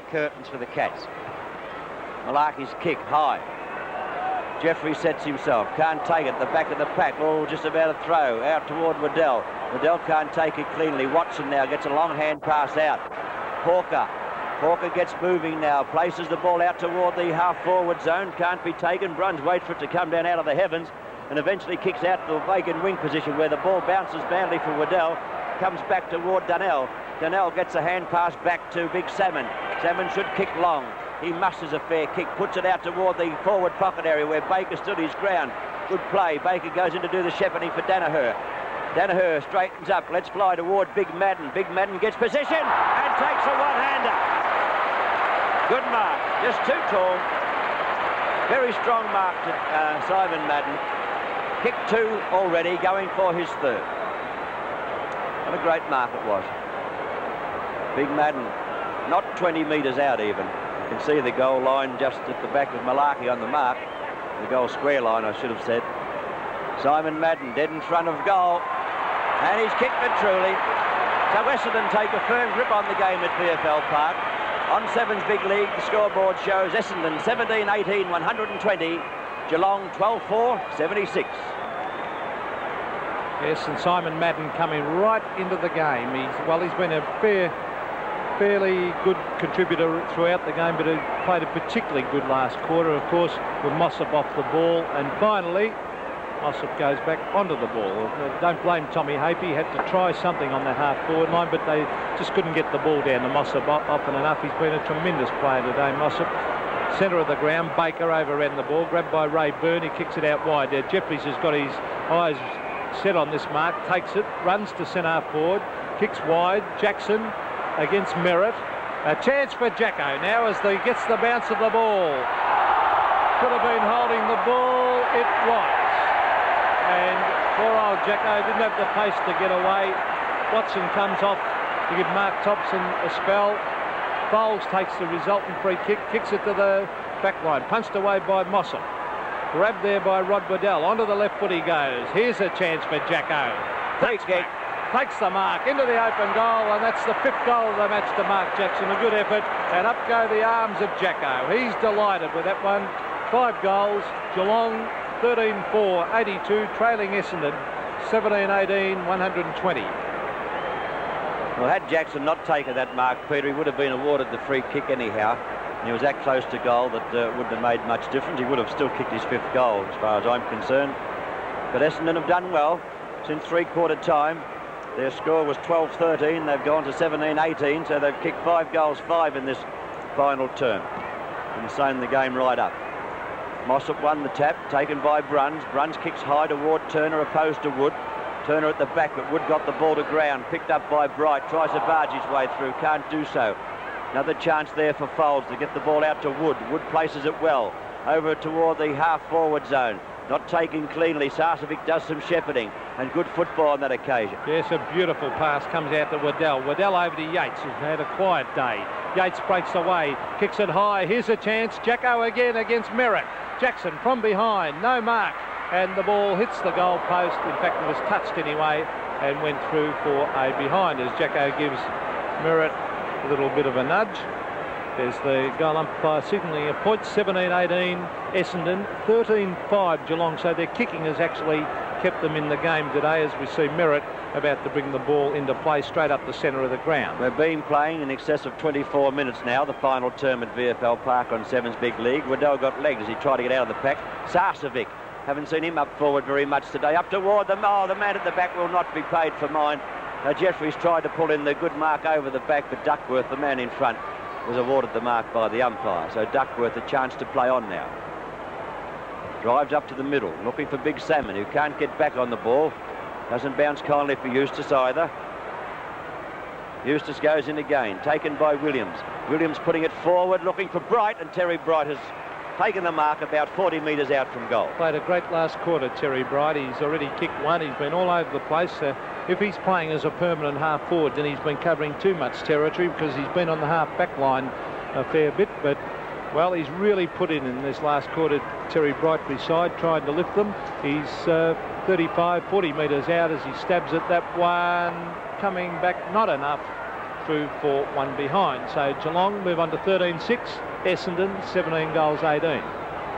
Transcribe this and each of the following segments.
Curtains for the Cats. Malaki's kick high. Jeffrey sets himself, can't take it, the back of the pack, oh, just about a throw, out toward Waddell. Waddell can't take it cleanly. Watson now gets a long hand pass out. Hawker gets moving now, places the ball out toward the half-forward zone, can't be taken. Bruns waits for it to come down out of the heavens and eventually kicks out to the vacant wing position where the ball bounces badly for Waddell, comes back toward Dunnell. Dunnell gets a hand pass back to Big Salmon. Salmon should kick long. He musters a fair kick, puts it out toward the forward pocket area where Baker stood his ground. Good play. Baker goes in to do the shepherding for Danaher. Danaher straightens up, lets fly toward Big Madden. Big Madden gets possession and takes a one-hander. Good mark, just too tall. Very strong mark to Simon Madden. Kick 2 already, going for his 3rd. What a great mark it was. Big Madden, not 20 metres out even. You can see the goal line just at the back of Malaki on the mark. The goal square line, I should have said. Simon Madden dead in front of goal. And he's kicked it truly. So Essendon take a firm grip on the game at VFL Park. On 7's Big League, the scoreboard shows Essendon 17-18, 120. Geelong 12-4, 76. Yes, and Simon Madden coming right into the game. He's been a fairly good contributor throughout the game, but he played a particularly good last quarter, of course, with Mossop off the ball. And finally, Mossop goes back onto the ball. Don't blame Tommy Hape. He had to try something on that half-forward line, but they just couldn't get the ball down to Mossop often enough. He's been a tremendous player today, Mossop. Centre of the ground, Baker overran the ball, grabbed by Ray Byrne. He kicks it out wide there. Jeffries has got his eyes set on this mark, takes it, runs to centre forward, kicks wide. Jackson against Merritt. A chance for Jacko now as he gets the bounce of the ball. Could have been holding the ball. It was. And poor old Jacko didn't have the pace to get away. Watson comes off to give Mark Thompson a spell. Bowles takes the resultant free kick, kicks it to the back line, punched away by Mossop. Grabbed there by Rod Waddell. Onto the left foot he goes. Here's a chance for Jacko. Takes the mark into the open goal, and that's the 5th goal of the match to Mark Jackson. A good effort, and up go the arms of Jacko. He's delighted with that one. 5 goals. Geelong 13-4, 82, trailing Essendon 17-18, 120. Well, had Jackson not taken that mark, Peter, he would have been awarded the free kick anyhow. And he was that close to goal that wouldn't have made much difference. He would have still kicked his 5th goal, as far as I'm concerned. But Essendon have done well since three-quarter time. Their score was 12-13. They've gone to 17-18, so they've kicked 5 goals, 5 in this final term, and sewn the game right up. Mossop won the tap, taken by Bruns. Bruns kicks high toward Turner, opposed to Wood. Turner at the back, but Wood got the ball to ground. Picked up by Bright, tries to barge his way through, can't do so. Another chance there for Foulds to get the ball out to Wood. Wood places it well, over toward the half-forward zone. Not taken cleanly. Sarcevic does some shepherding, and good football on that occasion. Yes, a beautiful pass comes out to Waddell. Waddell over to Yates, who's had a quiet day. Yates breaks away, kicks it high. Here's a chance. Jacko again against Merritt. Jackson from behind, no mark, and the ball hits the goal post. In fact, it was touched anyway and went through for a behind as Jacko gives Merritt a little bit of a nudge. There's the goal umpire signaling a point. 17-18 Essendon, 13-5 Geelong. So their kicking has actually kept them in the game today, as we see Merritt about to bring the ball into play straight up the centre of the ground. We've been playing in excess of 24 minutes now, the final term at VFL Park on 7's Big League. Waddell got legged as he tried to get out of the pack. Sarcevic, haven't seen him up forward very much today. Up toward them. Oh, the man at the back will not be paid for mine. Jeffries tried to pull in the good mark over the back, but Duckworth, the man in front, was awarded the mark by the umpire. So Duckworth a chance to play on now. Drives up to the middle, looking for Big Salmon, who can't get back on the ball. Doesn't bounce kindly for Eustace either. Eustace goes in again, taken by Williams. Williams putting it forward, looking for Bright, and Terry Bright has taken the mark about 40 metres out from goal. Played a great last quarter, Terry Bright. He's already kicked one. He's been all over the place. If he's playing as a permanent half-forward, then he's been covering too much territory because he's been on the half-back line a fair bit. But, well, he's really put in this last quarter, Terry Brightley's side, trying to lift them. He's 35, 40 metres out as he stabs at that one. Coming back, not enough. through for one behind. So Geelong move on to 13-6, Essendon 17 goals 18.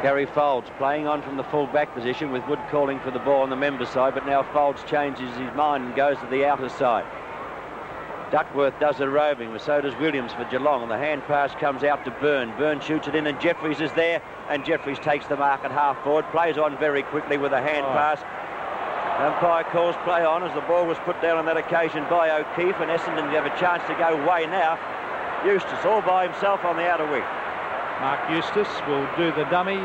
Gary Folds playing on from the full-back position with Wood calling for the ball on the member side, but now Folds changes his mind and goes to the outer side. Duckworth does the roving, but so does Williams for Geelong, and the hand pass comes out to Byrne. Byrne shoots it in, and Jeffries is there, and Jeffries takes the mark at half-forward, plays on very quickly with a hand pass. Umpire calls play on as the ball was put down on that occasion by O'Keefe, and Essendon have a chance to go away now. Eustace all by himself on the outer wing. Mark Eustace will do the dummy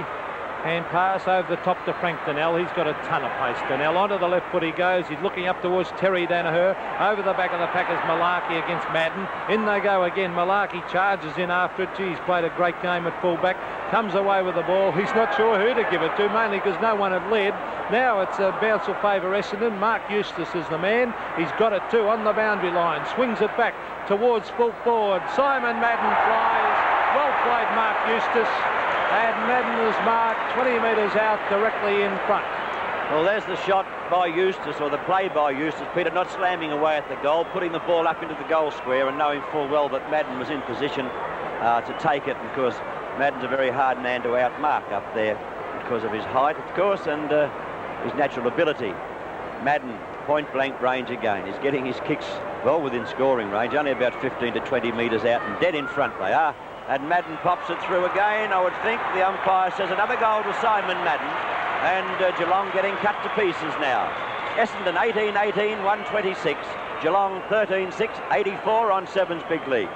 hand pass over the top to Frank Donnell. He's got a ton of pace. Donnell onto the left foot he goes. He's looking up towards Terry Danaher. Over the back of the pack is Malarkey against Madden. In they go again. Malarkey charges in after it. He's played a great game at fullback. Comes away with the ball. He's not sure who to give it to, mainly because no one had led. Now it's a bounce will favour Essendon. Mark Eustace is the man. He's got it too on the boundary line. Swings it back towards full forward. Simon Madden flies. Well played, Mark Eustace. And Madden is marked 20 metres out directly in front. Well, there's the shot by Eustace, or the play by Eustace. Peter not slamming away at the goal, putting the ball up into the goal square and knowing full well that Madden was in position to take it. And of course, Madden's a very hard man to outmark up there because of his height, of course, and his natural ability. Madden, point-blank range again. He's getting his kicks well within scoring range, only about 15 to 20 metres out, and dead in front they are. And Madden pops it through again. I would think the umpire says another goal to Simon Madden. And Geelong getting cut to pieces now. Essendon 18-18, 126. Geelong 13-6, 84 on Seven's big lead.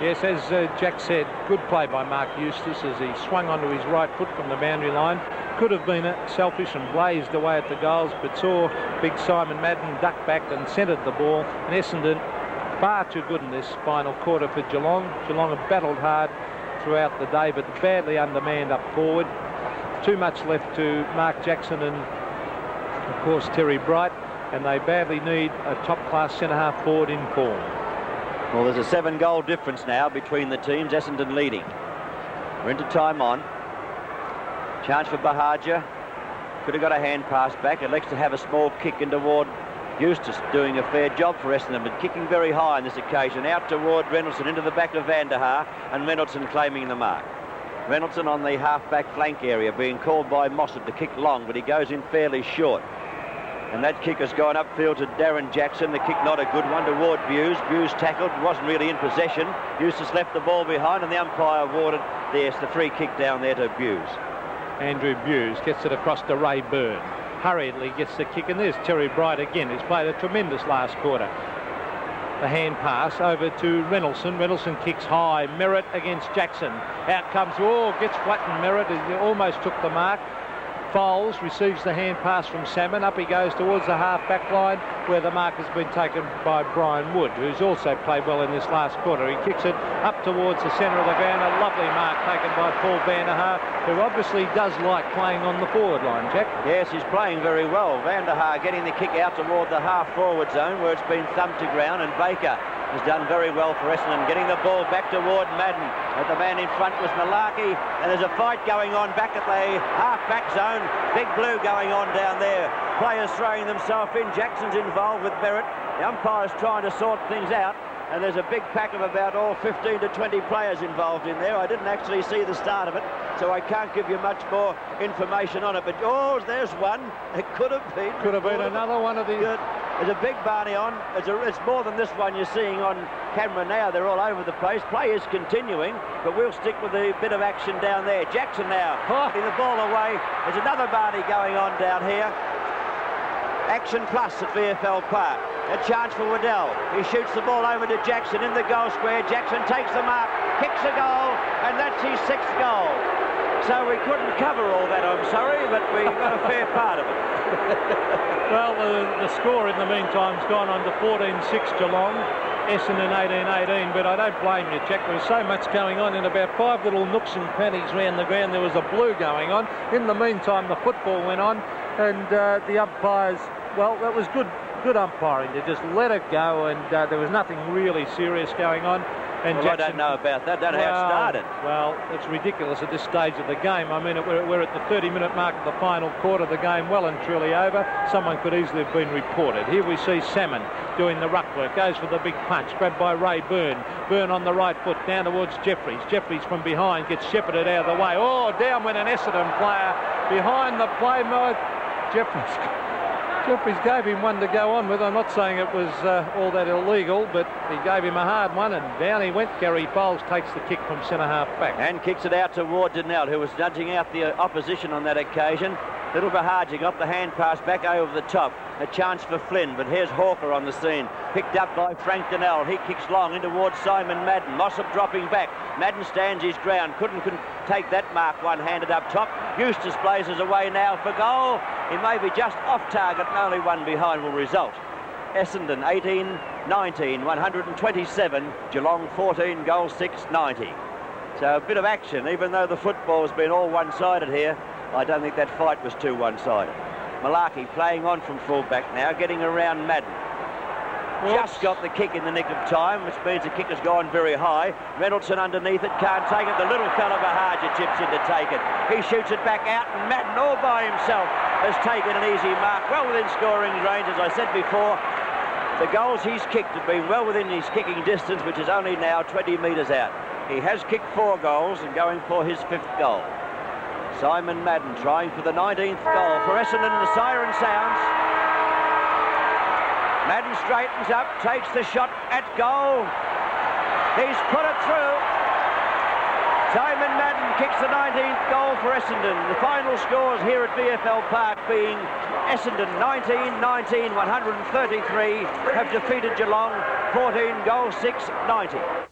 Yes, as Jack said, good play by Mark Eustace as he swung onto his right foot from the boundary line. Could have been selfish and blazed away at the goals, but saw big Simon Madden duck back and centred the ball. And Essendon far too good in this final quarter for Geelong. Geelong have battled hard throughout the day, but badly undermanned up forward. Too much left to Mark Jackson and, of course, Terry Bright, and they badly need a top-class centre-half forward in form. Well, there's a 7-goal difference now between the teams, Essendon leading. We're into time on. Chance for Bahagia. Could have got a hand pass back. Elects to have a small kick in toward Eustace, doing a fair job for Essendon, but kicking very high on this occasion. Out toward Reynolds into the back of Van der Haar, and Reynolds claiming the mark. Reynolds on the half-back flank area, being called by Mossad to kick long, but he goes in fairly short. And that kick has gone upfield to Darren Jackson. The kick not a good one toward Buse. Buse tackled, wasn't really in possession. Eustace left the ball behind, and the umpire awarded the free kick down there to Buse. Andrew Buse gets it across to Ray Byrne. Hurriedly gets the kick, and there's Terry Bright again. He's played a tremendous last quarter. The hand pass over to Reynolson. Reynolson kicks high. Merritt against Jackson. Out comes, gets flattened Merritt. He almost took the mark. Foles receives the hand pass from Salmon. Up he goes towards the half-back line where the mark has been taken by Brian Wood, who's also played well in this last quarter. He kicks it up towards the centre of the ground. A lovely mark taken by Paul Van der Haar, who obviously does like playing on the forward line, Jack. Yes, he's playing very well. Van der Haar getting the kick out toward the half-forward zone where it's been thumped to ground, and Baker has done very well for Essendon, getting the ball back toward Madden. The man in front was Malarkey, and there's a fight going on back at the half-back zone. Big Blue going on down there. Players throwing themselves in. Jackson's involved with Merritt. The umpire's trying to sort things out, and there's a big pack of about 15 to 20 players involved in there. I didn't actually see the start of it, so I can't give you much more information on it. But there's one. It could have been. Could have been another one of these. There's a big Barney on. It's more than this one you're seeing on camera now. They're all over the place. Play is continuing, but we'll stick with the bit of action down there. Jackson now putting the ball away. There's another Barney going on down here. Action plus at VFL Park. A chance for Waddell. He shoots the ball over to Jackson in the goal square. Jackson takes the mark, kicks a goal, and that's his 6th goal. So we couldn't cover all that, I'm sorry, but we got a fair part of it. Well, the score in the meantime has gone on to 14-6 Geelong, Essendon 18-18, but I don't blame you, Jack. There was so much going on in about 5 little nooks and crannies around the ground. There was a blue going on. In the meantime, the football went on, and the umpires, well, that was good good umpiring to just let it go, and there was nothing really serious going on. And well, Jackson, I don't know about that. Don't know how it started. Well, it's ridiculous at this stage of the game. I mean, we're at the 30-minute mark of the final quarter. The game well and truly over. Someone could easily have been reported. Here we see Salmon doing the ruck work. Goes for the big punch. Grabbed by Ray Byrne. Byrne on the right foot down towards Jeffries. Jeffries from behind gets shepherded out of the way. Oh, down went an Essendon player behind the play. Jeffries gave him one to go on with. I'm not saying it was all that illegal, but he gave him a hard one, and down he went. Gary Bowles takes the kick from centre-half back. And kicks it out toward Donnell, who was nudging out the opposition on that occasion. Little Bahaji got the hand pass back over the top. A chance for Flynn, but here's Hawker on the scene. Picked up by Frank Donnell. He kicks long in towards Simon Madden. Mossop dropping back. Madden stands his ground. Couldn't take that mark one-handed up top. Eustace blazes away now for goal. He may be just off target, and only one behind will result. Essendon 18-19, 127. Geelong 14, goal 6, 90. So a bit of action, even though the football's been all one-sided here. I don't think that fight was too one-sided. Malarkey playing on from full-back now, getting around Madden. Just got the kick in the nick of time, which means the kick has gone very high. Reynoldsson underneath it, can't take it. The little fella Bahaja chips in to take it. He shoots it back out, and Madden all by himself has taken an easy mark, well within scoring range. As I said before, the goals he's kicked have been well within his kicking distance, which is only now 20 metres out. He has kicked 4 goals and going for his 5th goal. Simon Madden trying for the 19th goal for Essendon. The siren sounds. Madden straightens up, takes the shot at goal. He's put it through. Simon Madden kicks the 19th goal for Essendon. The final scores here at VFL Park being Essendon 19-19, 133 have defeated Geelong 14, goal 6, 90.